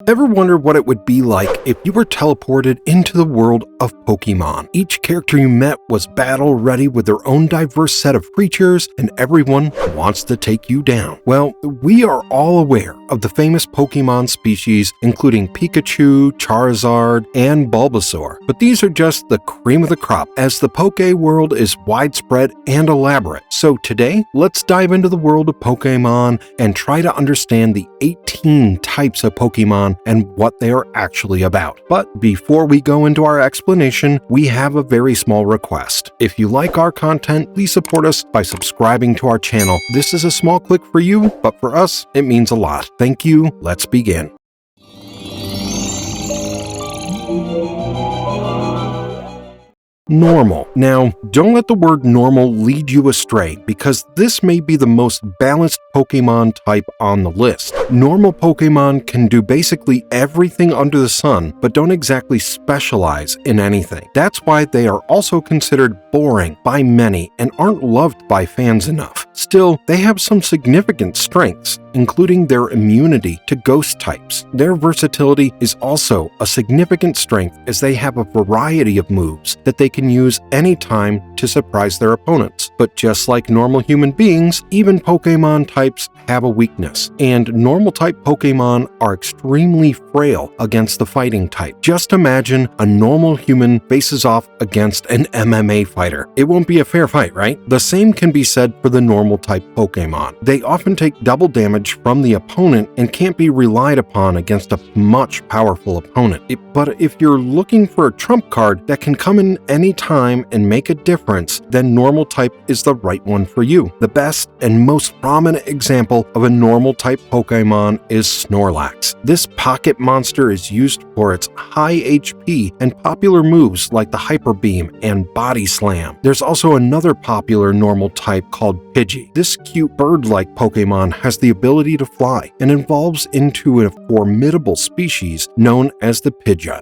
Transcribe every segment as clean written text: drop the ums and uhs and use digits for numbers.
Ever wonder what it would be like if you were teleported into the world of Pokemon? Each character you met was battle ready with their own diverse set of creatures, and everyone wants to take you down. Well, we are all aware of the famous Pokemon species, including Pikachu, Charizard, and Bulbasaur. But these are just the cream of the crop, as the Poke world is widespread and elaborate. So today, let's dive into the world of Pokemon and try to understand the 18 types of Pokemon and what they are actually about. But before we go into our explanation, we have a very small request. If you like our content, please support us by subscribing to our channel. This is a small click for you, but for us, it means a lot. Thank you. Let's begin. Normal. Now, don't let the word normal lead you astray, because this may be the most balanced Pokemon type on the list. Normal Pokemon can do basically everything under the sun, but don't exactly specialize in anything. That's why they are also considered boring by many and aren't loved by fans enough. Still, they have some significant strengths, including their immunity to ghost types. Their versatility is also a significant strength, as they have a variety of moves that they can use anytime to surprise their opponents. But just like normal human beings, even Pokemon types have a weakness, and normal type Pokemon are extremely frail against the fighting type. Just imagine a normal human faces off against an MMA fighter. It won't be a fair fight, right? The same can be said for the normal type Pokemon. They often take double damage from the opponent and can't be relied upon against a much powerful opponent. But if you're looking for a trump card that can come in any time and make a difference, then normal type is the right one for you. The best and most prominent example of a normal type Pokemon is Snorlax. This pocket monster is used for its high HP and popular moves like the Hyper Beam and Body Slam. There's also another popular normal type called Pidgey. This cute bird-like Pokemon has the ability to fly and evolves into a formidable species known as the Pidgeot.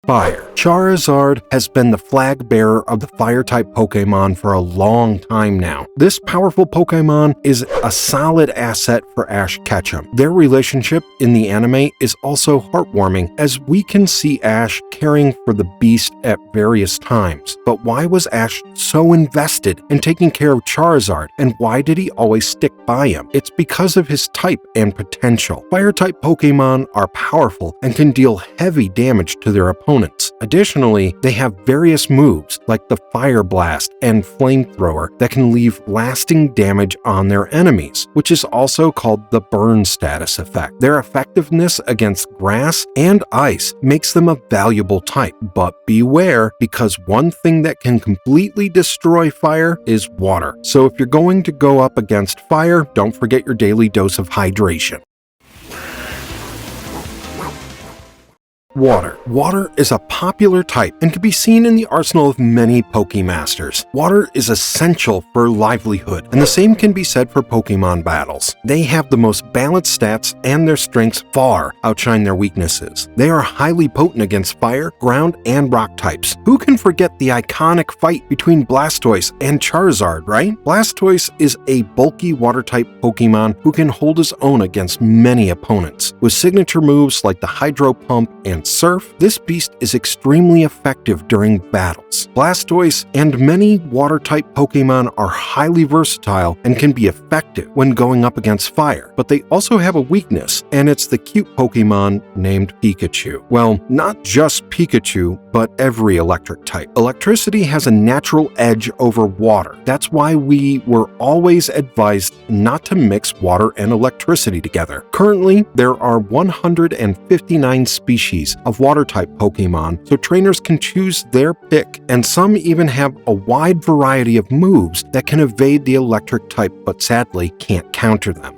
Fire. Charizard has been the flag bearer of the fire-type Pokemon for a long time now. This powerful Pokemon is a solid asset for Ash Ketchum. Their relationship in the anime is also heartwarming, as we can see Ash caring for the beast at various times. But why was Ash so invested in taking care of Charizard, and why did he always stick by him? It's because of his type and potential. Fire-type Pokemon are powerful and can deal heavy damage to their opponents. Additionally, they have various moves like the Fire Blast and Flamethrower that can leave lasting damage on their enemies, which is also called the Burn status effect. Their effectiveness against grass and ice makes them a valuable type, but beware, because one thing that can completely destroy fire is water. So if you're going to go up against fire, don't forget your daily dose of hydration. Water. Water is a popular type and can be seen in the arsenal of many Pokemasters. Water is essential for livelihood, and the same can be said for Pokemon battles. They have the most balanced stats, and their strengths far outshine their weaknesses. They are highly potent against fire, ground, and rock types. Who can forget the iconic fight between Blastoise and Charizard, right? Blastoise is a bulky water-type Pokemon who can hold his own against many opponents. With signature moves like the Hydro Pump and Surf, this beast is extremely effective during battles. Blastoise and many water-type Pokemon are highly versatile and can be effective when going up against fire, but they also have a weakness, and it's the cute Pokemon named Pikachu. Well, not just Pikachu, but every electric type. Electricity has a natural edge over water. That's why we were always advised not to mix water and electricity together. Currently, there are 159 species of water-type Pokemon, so trainers can choose their pick, and some even have a wide variety of moves that can evade the electric type, but sadly can't counter them.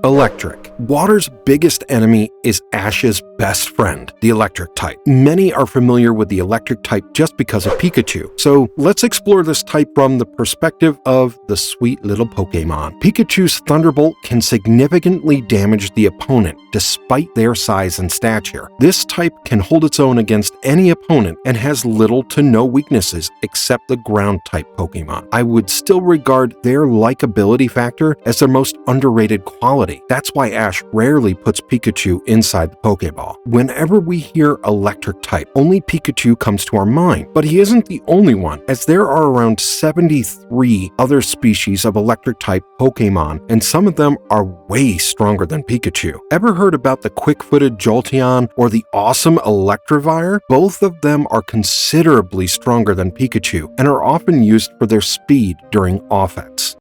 Electric. Water's biggest enemy is Ash's best friend, the electric type. Many are familiar with the electric type just because of Pikachu, so let's explore this type from the perspective of the sweet little Pokemon. Pikachu's Thunderbolt can significantly damage the opponent despite their size and stature. This type can hold its own against any opponent and has little to no weaknesses except the ground type Pokemon. I would still regard their likability factor as their most underrated quality. That's why Ash rarely puts Pikachu inside the Pokeball. Whenever we hear electric type, only Pikachu comes to our mind, but he isn't the only one, as there are around 73 other species of electric type Pokemon, and some of them are way stronger than Pikachu. Ever heard about the quick-footed Jolteon or the awesome Electivire? Both of them are considerably stronger than Pikachu and are often used for their speed during offense.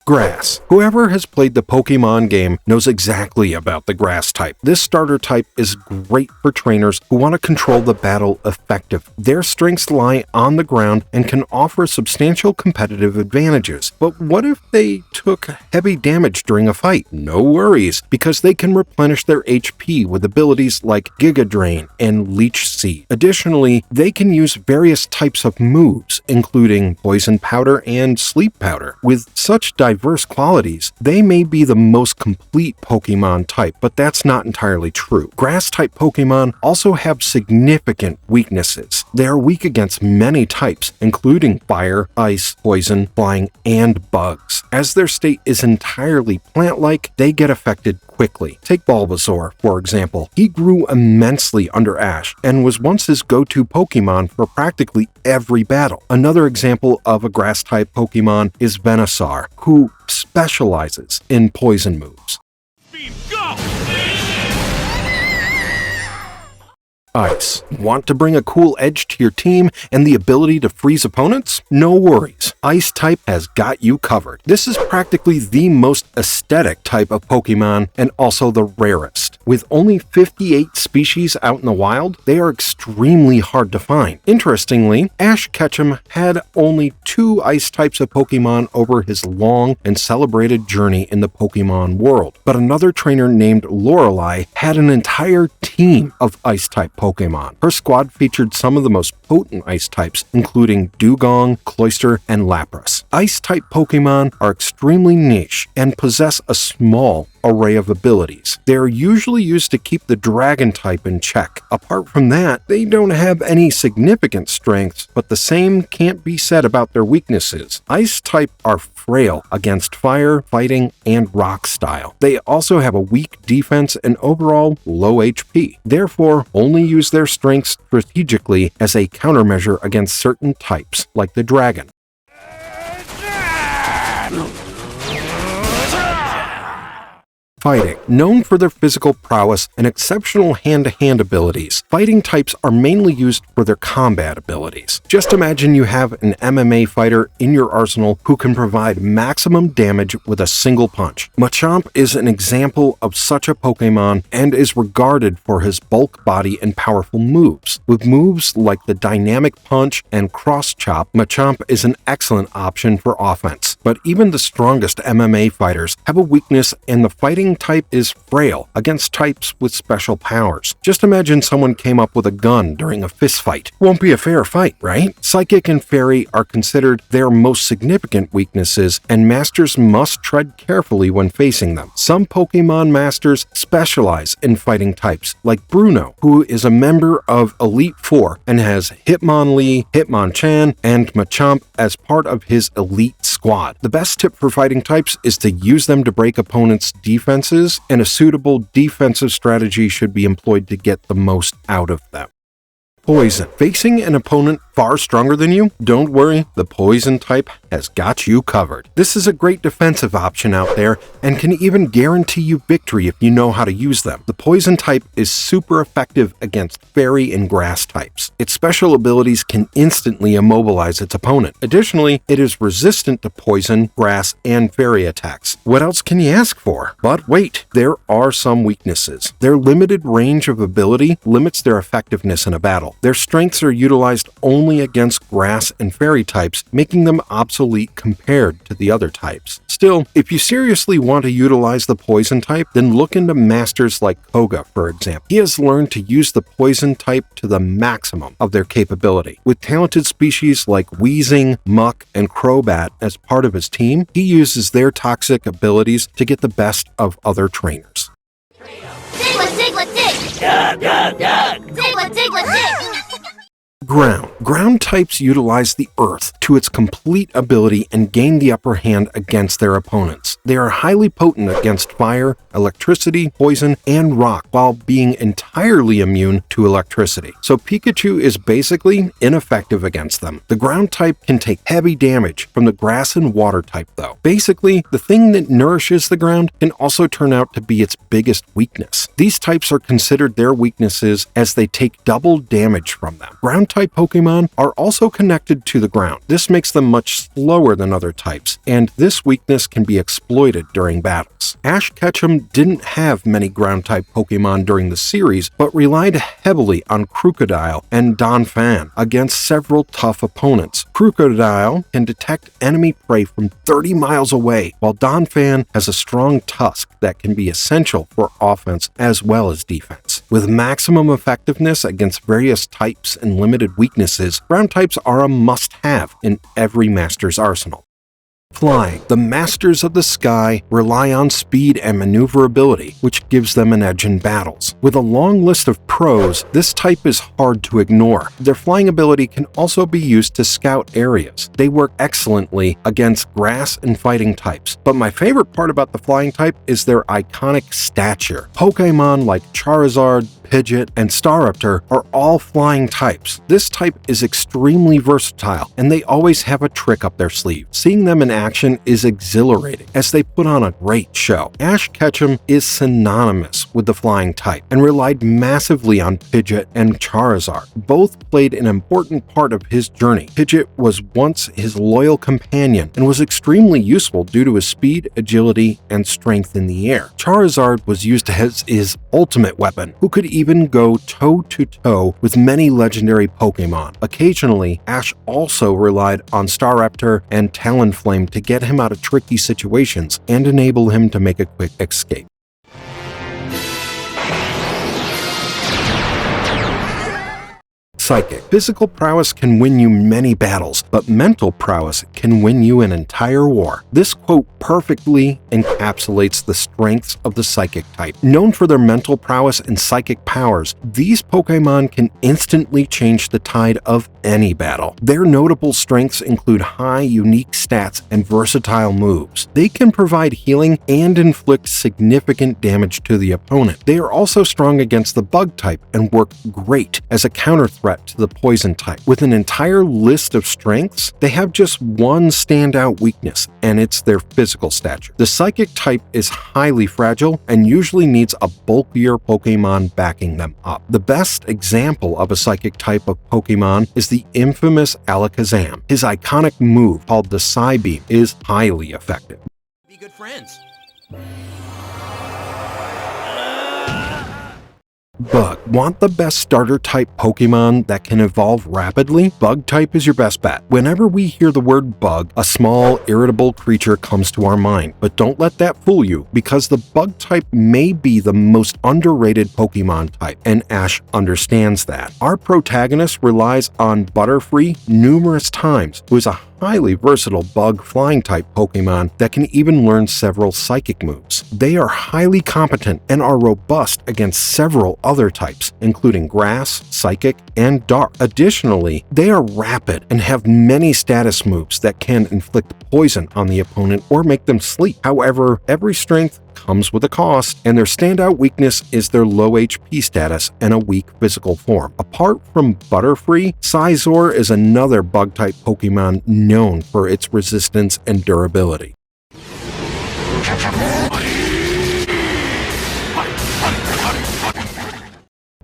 Grass. Whoever has played the Pokemon game knows exactly about the grass type. This starter type is great for trainers who want to control the battle effectively. Their strengths lie on the ground and can offer substantial competitive advantages. But what if they took heavy damage during a fight? No worries, because they can replenish their HP with abilities like Giga Drain and Leech Seed. Additionally, they can use various types of moves, including Poison Powder and Sleep Powder. With such diverse qualities, they may be the most complete Pokemon type, but that's not entirely true. Grass-type Pokemon also have significant weaknesses. They are weak against many types, including fire, ice, poison, flying, and bugs. As their state is entirely plant-like, they get affected quickly. Take Bulbasaur, for example. He grew immensely under Ash and was once his go-to Pokemon for practically every battle. Another example of a grass-type Pokemon is Venusaur, who specializes in poison moves. Speed, go! Ice. Want to bring a cool edge to your team and the ability to freeze opponents? No worries. Ice type has got you covered. This is practically the most aesthetic type of Pokemon and also the rarest. With only 58 species out in the wild, they are extremely hard to find. Interestingly, Ash Ketchum had only 2 ice types of Pokemon over his long and celebrated journey in the Pokemon world, but another trainer named Lorelei had an entire team of ice type Pokemon. Her squad featured some of the most potent ice types, including Dugong, Cloyster, and Lapras. Ice-type Pokemon are extremely niche and possess a small array of abilities. They are usually used to keep the Dragon type in check. Apart from that, they don't have any significant strengths, but the same can't be said about their weaknesses. Ice type are frail against fire, fighting, and rock style. They also have a weak defense and overall low HP. Therefore, only use their strengths strategically as a countermeasure against certain types, like the dragon. Fighting. Known for their physical prowess and exceptional hand-to-hand abilities, fighting types are mainly used for their combat abilities. Just imagine you have an MMA fighter in your arsenal who can provide maximum damage with a single punch. Machamp is an example of such a Pokemon and is regarded for his bulk body and powerful moves. With moves like the Dynamic Punch and Cross Chop, Machamp is an excellent option for offense. But even the strongest MMA fighters have a weakness, and the fighting type is frail against types with special powers. Just imagine someone came up with a gun during a fist fight. Won't be a fair fight, right? Psychic and Fairy are considered their most significant weaknesses, and masters must tread carefully when facing them. Some Pokemon masters specialize in fighting types, like Bruno, who is a member of Elite Four and has Hitmonlee, Hitmonchan, and Machamp as part of his elite squad. The best tip for fighting types is to use them to break opponents' defenses, and a suitable defensive strategy should be employed to get the most out of them. Poison. Facing an opponent far stronger than you? Don't worry, the poison type has got you covered. This is a great defensive option out there and can even guarantee you victory if you know how to use them. The poison type is super effective against fairy and grass types. Its special abilities can instantly immobilize its opponent. Additionally, it is resistant to poison, grass, and fairy attacks. What else can you ask for? But wait, there are some weaknesses. Their limited range of ability limits their effectiveness in a battle. Their strengths are utilized only only against grass and fairy types, making them obsolete compared to the other types. Still, if you seriously want to utilize the poison type, then look into masters like Koga, for example. He has learned to use the poison type to the maximum of their capability. With talented species like Weezing, Muck, and Crobat as part of his team, he uses their toxic abilities to get the best of other trainers. Diglet, diglet, dig! Gug, gug, gug! Diglet, diglet, dig! Ground. Ground types utilize the earth to its complete ability and gain the upper hand against their opponents. They are highly potent against fire, electricity, poison, and rock, while being entirely immune to electricity. So Pikachu is basically ineffective against them. The ground type can take heavy damage from the grass and water type though. Basically, the thing that nourishes the ground can also turn out to be its biggest weakness. These types are considered their weaknesses as they take double damage from them. Ground type Pokemon are also connected to the ground. This makes them much slower than other types, and this weakness can be exploited during battles. Ash Ketchum didn't have many ground type Pokemon during the series, but relied heavily on Crocodile and Donphan against several tough opponents. Crocodile can detect enemy prey from 30 miles away, while Donphan has a strong tusk that can be essential for offense as well as defense. With maximum effectiveness against various types and limited weaknesses, ground types are a must-have in every master's arsenal. Flying. The masters of the sky rely on speed and maneuverability, which gives them an edge in battles. With a long list of pros, this type is hard to ignore. Their flying ability can also be used to scout areas. They work excellently against grass and fighting types, but my favorite part about the flying type is their iconic stature. Pokémon like Charizard, Pidgeot, and Staraptor are all flying types. This type is extremely versatile, and they always have a trick up their sleeve. Seeing them in action is exhilarating, as they put on a great show. Ash Ketchum is synonymous with the flying type, and relied massively on Pidgeot and Charizard. Both played an important part of his journey. Pidgeot was once his loyal companion, and was extremely useful due to his speed, agility, and strength in the air. Charizard was used as his ultimate weapon, who could even go toe-to-toe with many legendary Pokemon. Occasionally, Ash also relied on Staraptor and Talonflame to get him out of tricky situations and enable him to make a quick escape. Psychic. Physical prowess can win you many battles, but mental prowess can win you an entire war. This quote perfectly encapsulates the strengths of the psychic type. Known for their mental prowess and psychic powers, these Pokemon can instantly change the tide of any battle. Their notable strengths include high, unique stats and versatile moves. They can provide healing and inflict significant damage to the opponent. They are also strong against the bug type and work great as a counter threat to the poison type. With an entire list of strengths, they have just one standout weakness, and it's their physical stature. The psychic type is highly fragile and usually needs a bulkier Pokemon backing them up. The best example of a psychic type of Pokemon is the infamous Alakazam. His iconic move, called the Psybeam, is highly effective. Be good friends. Bug. Want the best starter type Pokemon that can evolve rapidly? Bug type is your best bet. Whenever we hear the word bug, a small, irritable creature comes to our mind. But don't let that fool you, because the bug type may be the most underrated Pokemon type, and Ash understands that. Our protagonist relies on Butterfree numerous times, who is a highly versatile bug flying type Pokemon that can even learn several psychic moves. They are highly competent and are robust against several other types, including grass, psychic, and dark. Additionally, they are rapid and have many status moves that can inflict poison on the opponent or make them sleep. However, every strength comes with a cost, and their standout weakness is their low HP status and a weak physical form. Apart from Butterfree, Scizor is another bug-type Pokemon known for its resistance and durability.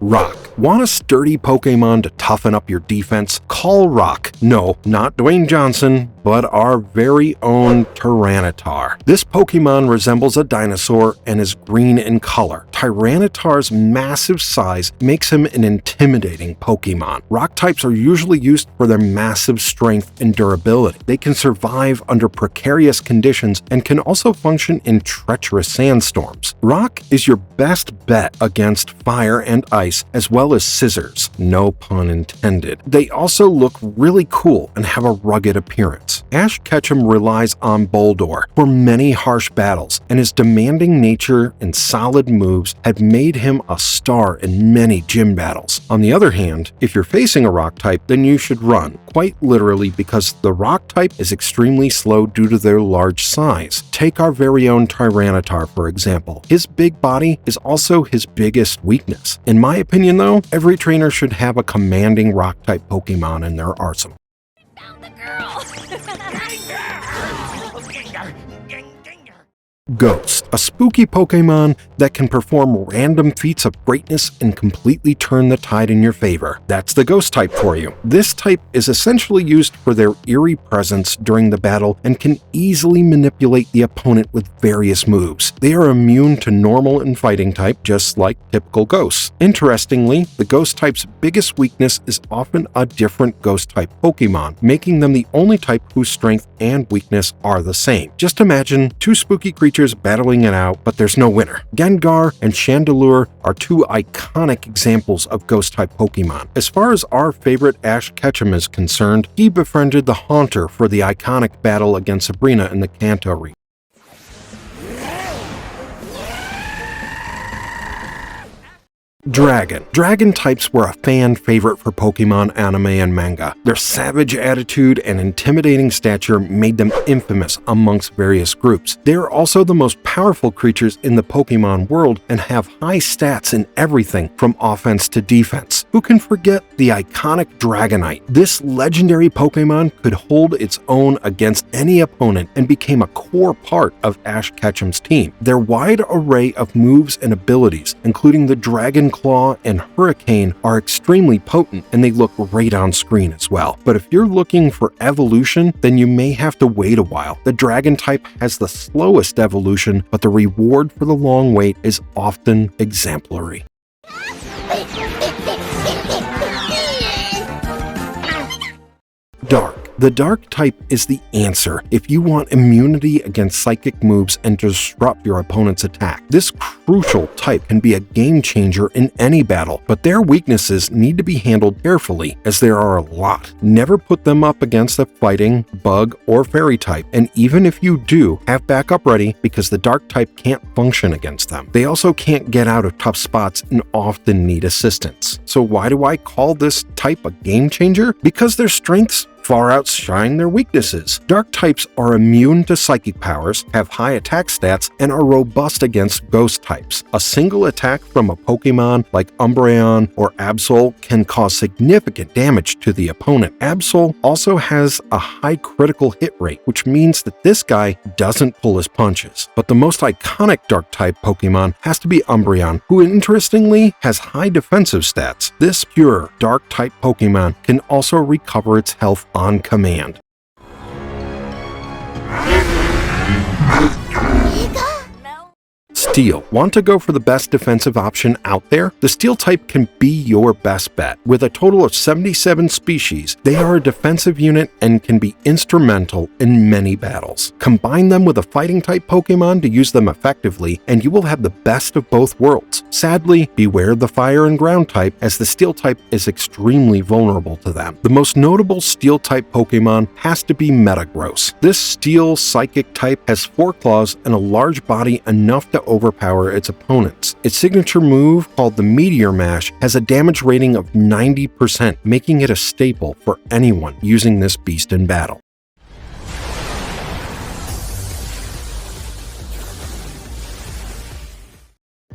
Rock. Want a sturdy Pokemon to toughen up your defense? Call Rock. No, not Dwayne Johnson, but our very own Tyranitar. This Pokemon resembles a dinosaur and is green in color. Tyranitar's massive size makes him an intimidating Pokemon. Rock types are usually used for their massive strength and durability. They can survive under precarious conditions and can also function in treacherous sandstorms. Rock is your best bet against fire and ice, as well as scissors. No pun intended. They also look really cool and have a rugged appearance. Ash Ketchum relies on Boldore for many harsh battles, and his demanding nature and solid moves have made him a star in many gym battles. On the other hand, if you're facing a rock type, then you should run, quite literally, because the rock type is extremely slow due to their large size. Take our very own Tyranitar, for example. His big body is also his biggest weakness. In my opinion, though, every trainer should have a commanding rock type Pokemon in their arsenal. Found the girl! Ghost, a spooky Pokemon that can perform random feats of greatness and completely turn the tide in your favor. That's the Ghost type for you. This type is essentially used for their eerie presence during the battle and can easily manipulate the opponent with various moves. They are immune to normal and fighting type, just like typical ghosts. Interestingly, the Ghost type's biggest weakness is often a different Ghost type Pokemon, making them the only type whose strength and weakness are the same. Just imagine two spooky creatures battling it out, but there's no winner. Gengar and Chandelure are two iconic examples of Ghost-type Pokemon. As far as our favorite Ash Ketchum is concerned, he befriended the Haunter for the iconic battle against Sabrina in the Kanto region. Dragon. Dragon types were a fan favorite for Pokemon anime and manga. Their savage attitude and intimidating stature made them infamous amongst various groups. They are also the most powerful creatures in the Pokemon world and have high stats in everything from offense to defense. Who can forget the iconic Dragonite? This legendary Pokemon could hold its own against any opponent and became a core part of Ash Ketchum's team. Their wide array of moves and abilities, including the Dragon Claw and Hurricane, are extremely potent, and they look great on screen as well. But if you're looking for evolution, then you may have to wait a while. The Dragon type has the slowest evolution, but the reward for the long wait is often exemplary. Dark. The Dark type is the answer if you want immunity against psychic moves and disrupt your opponent's attack. This crucial type can be a game changer in any battle, but their weaknesses need to be handled carefully, as there are a lot. Never put them up against a fighting, bug, or fairy type, and even if you do, have backup ready because the Dark type can't function against them. They also can't get out of tough spots and often need assistance. So why do I call this type a game changer? Because their strengths far outshine their weaknesses. Dark types are immune to psychic powers, have high attack stats, and are robust against ghost types. A single attack from a Pokemon like Umbreon or Absol can cause significant damage to the opponent. Absol also has a high critical hit rate, which means that this guy doesn't pull his punches. But the most iconic Dark type Pokemon has to be Umbreon, who interestingly has high defensive stats. This pure Dark type Pokemon can also recover its health on command. Steel. Want to go for the best defensive option out there? The Steel type can be your best bet. With a total of 77 species, they are a defensive unit and can be instrumental in many battles. Combine them with a fighting type Pokemon to use them effectively, and you will have the best of both worlds. Sadly, beware the fire and ground type, as the Steel type is extremely vulnerable to them. The most notable Steel type Pokemon has to be Metagross. This Steel psychic type has 4 claws and a large body enough to overpower its opponents. Its signature move, called the Meteor Mash, has a damage rating of 90%, making it a staple for anyone using this beast in battle.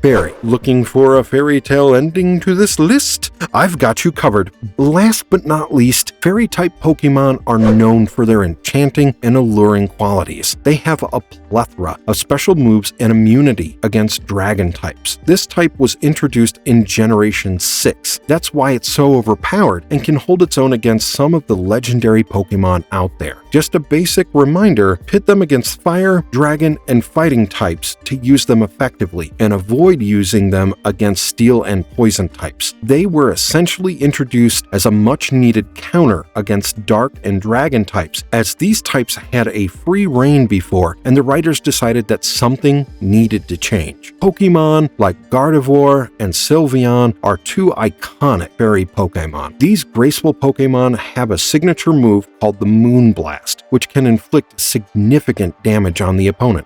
Fairy. Looking for a fairy tale ending to this list? I've got you covered. Last but not least, fairy type Pokemon are known for their enchanting and alluring qualities. They have a plethora of special moves and immunity against dragon types. This type was introduced in Generation 6. That's why it's so overpowered and can hold its own against some of the legendary Pokemon out there. Just a basic reminder, pit them against fire, dragon, and fighting types to use them effectively, and avoid using them against steel and poison types. They were essentially introduced as a much-needed counter against dark and dragon types, as these types had a free reign before, and the writers decided that something needed to change. Pokemon like Gardevoir and Sylveon are two iconic fairy Pokemon. These graceful Pokemon have a signature move called the Moonblast, which can inflict significant damage on the opponent.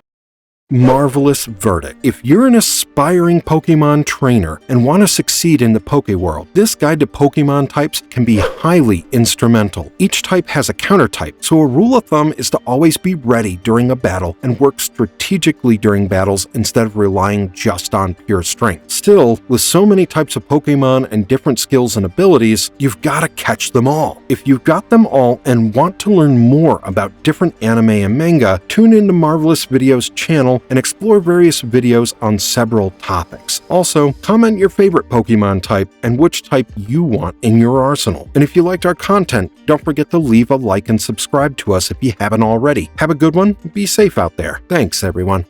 Marvelous verdict. If you're an aspiring Pokemon trainer and want to succeed in the Poké world, this guide to Pokemon types can be highly instrumental. Each type has a counter type, so a rule of thumb is to always be ready during a battle and work strategically during battles instead of relying just on pure strength. Still, with so many types of Pokemon and different skills and abilities, you've got to catch them all. If you've got them all and want to learn more about different anime and manga, tune into Marvelous Videos channel and explore various videos on several topics. Also, comment your favorite Pokemon type and which type you want in your arsenal. And if you liked our content, don't forget to leave a like and subscribe to us if you haven't already. Have a good one, be safe out there. Thanks, everyone.